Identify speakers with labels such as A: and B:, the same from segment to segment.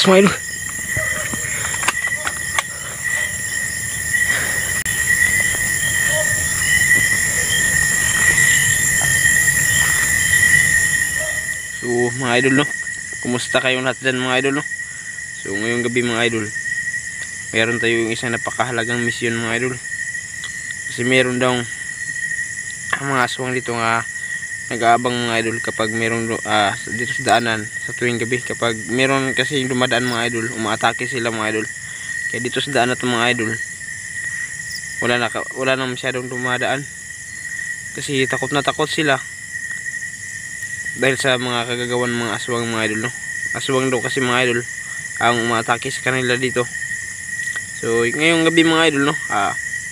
A: Lakas mga idol. So mga idol no, kumusta kayong lahat dyan mga idol no? So ngayong gabi mga idol, meron tayong isang napakahalagang misyon mga idol. Kasi meron daw mga aswang dito nga nag-aabang mga idol kapag meron dito sa daanan sa tuwing gabi. Kapag meron kasi yung dumadaan mga idol, umaatake sila mga idol. Kaya dito sa daan na mga idol, wala na masyadong dumadaan. Kasi takot na takot sila dahil sa mga kagagawan mga aswang mga idol no. Aswang daw kasi mga idol ang umaatake sa kanila dito. So ngayong gabi mga idol no,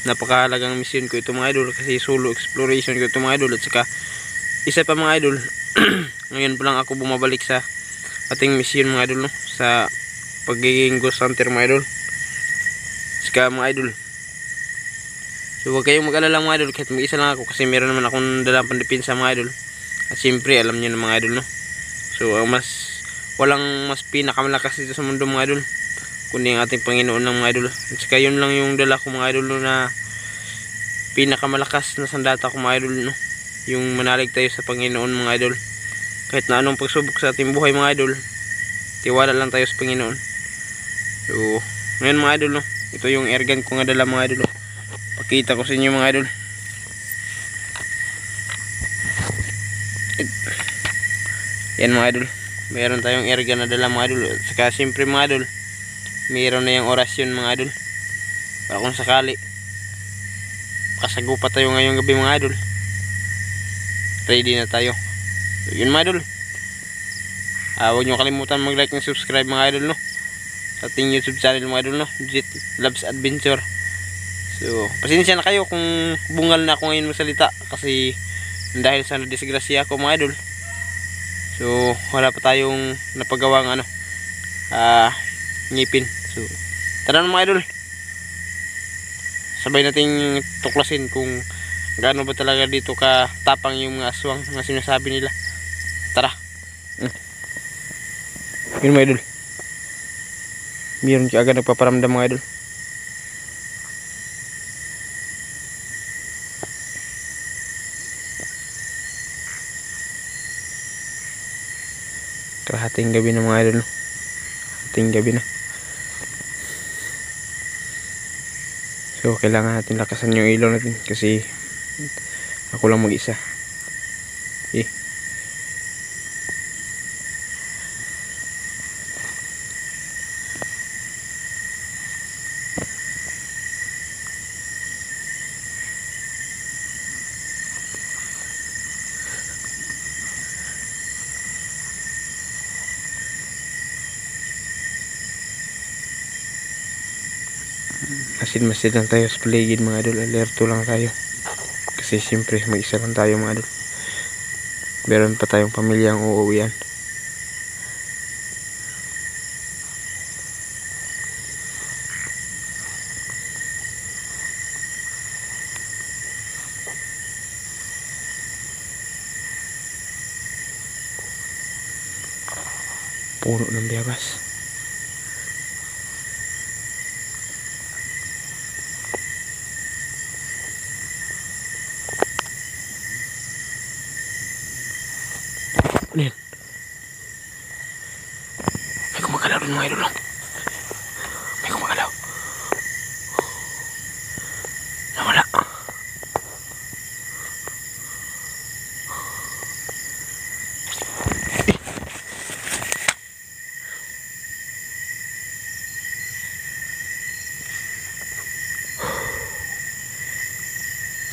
A: napakahalagang mission ko ito mga idol, kasi solo exploration ko ito mga idol. At saka isa pa mga idol, ngayon pa lang ako bumabalik sa ating mission mga idol no, sa pagiging ghost hunter mga idol. Saka mga idol, so huwag kayong mag-alala mga idol, kahit mag-isa lang ako, kasi meron naman akong dalang pandepensa mga idol. At siyempre alam niyo na mga idol no, so walang mas pinakamalakas dito sa mundo mga idol kundi ang ating Panginoon ng mga idol. At saka yun lang yung dala ko mga idol no, na pinakamalakas na sandata ko mga idol no, yung manalig tayo sa Panginoon mga idol. Kahit na anong pagsubok sa ating buhay mga idol, tiwala lang tayo sa Panginoon. So ngayon mga idol no, ito yung airgun ko nga dala mga idol no. Pakita ko sa inyo mga idol. Yan mga idol, meron tayong airgun na dala mga idol. Saka siyempre mga idol, meron na yung orasyon mga idol, para kung sakali kasagupa tayo ngayong gabi mga idol, ready na tayo. So yun mga idol, huwag nyo kalimutan mag like and subscribe mga idol no, sa ating YouTube channel mga idol no, Jet Loves Adventure. So pasensya na kayo kung bungal na ako ngayon magsalita, kasi dahil sa disgrasya ako mga idol. So wala pa tayong napagawang ngipin. So tara na mga idol, sabay nating tuklasin kung gaano ba talaga dito ka tapang yung mga aswang na sinasabi nila. Tara. Yun mga idol, meron ka agad nagpaparamdam mga idol. Hating gabi na mga idol no? Hating gabi na. So kailangan natin lakasan yung ilaw natin, kasi ako lang mag-isa. Masid lang tayo sa paligid mga idol, alerto lang tayo, kasi siyempre mag-isa lang tayo mga idol. Meron pa tayong pamilyang uuwian. Puno ng biyabas. Ano yan? May kumagalaw rin mga idol. May kumagalaw. Nawala.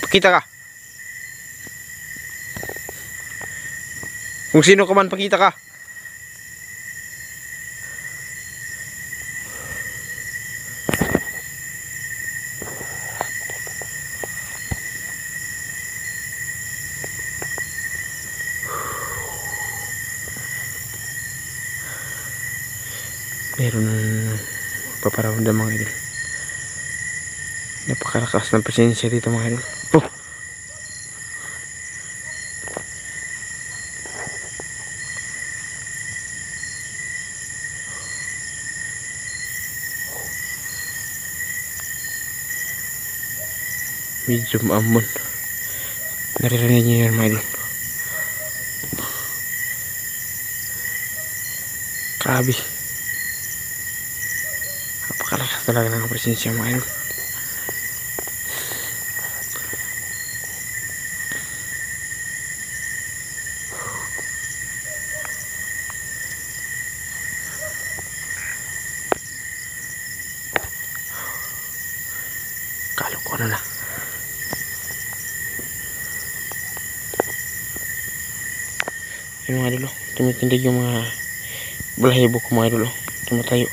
A: Pakita ka. Kung sino ka man, pakita ka. Meron paparamdam mga idol. Napakalakas ng pasensya dito mga idol. Oh! medyo maambon. Naririnig niyo yun mga idol. Grabe, napakalakas talaga ng presensya mga idol. Kalokohan na. Yung mga idol, tumitindig yung mga balahibo ko mga idol. Tumatayo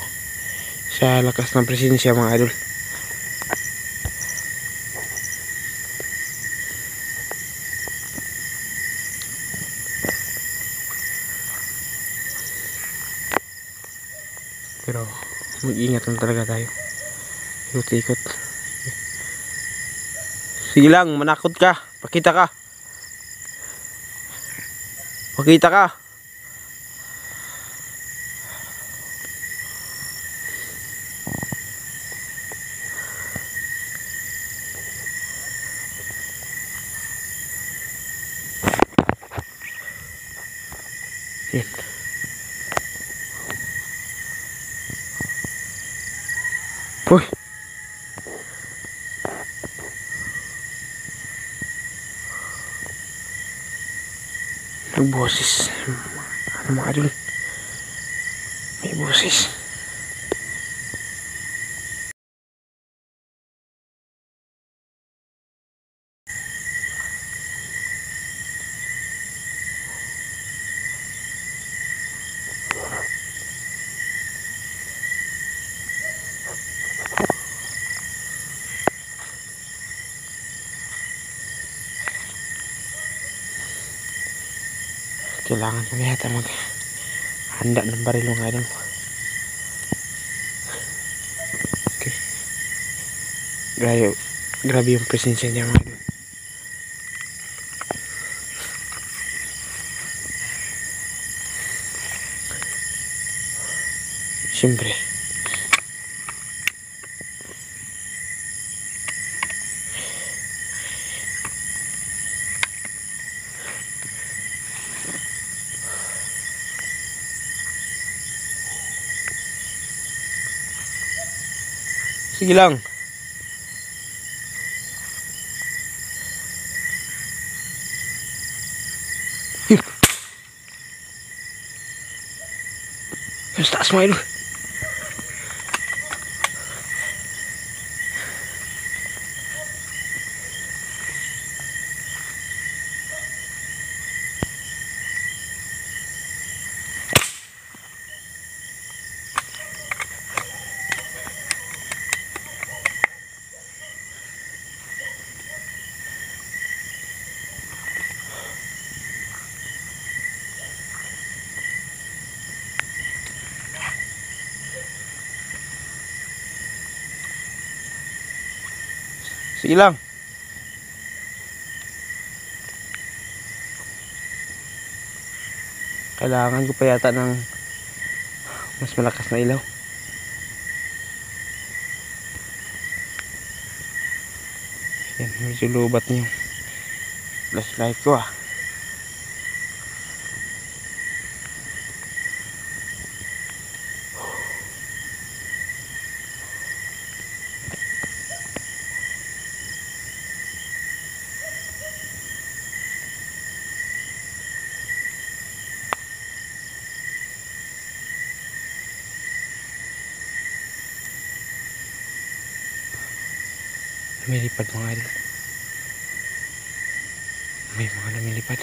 A: sa lakas ng presensya mga idol. Pero mag-ingat lang talaga tayo. Ikot-ikot. Sige lang, manakot ka. Pakita ka. Pakita ka. Yan. Uy. Nagboses. Ano mga idol? May boses. Kailangan ko yata mag handa ng baril mga idol. Okay. Grabe yung presensya niya mga idol. Siyempre sige lang. Yung taas mga idol. Sige lang. Kailangan ko pa yata ng mas malakas na ilaw. Yan, medyo lubat niyo flashlight ko ah. Lumilipad mga idol. May mga lumilipad.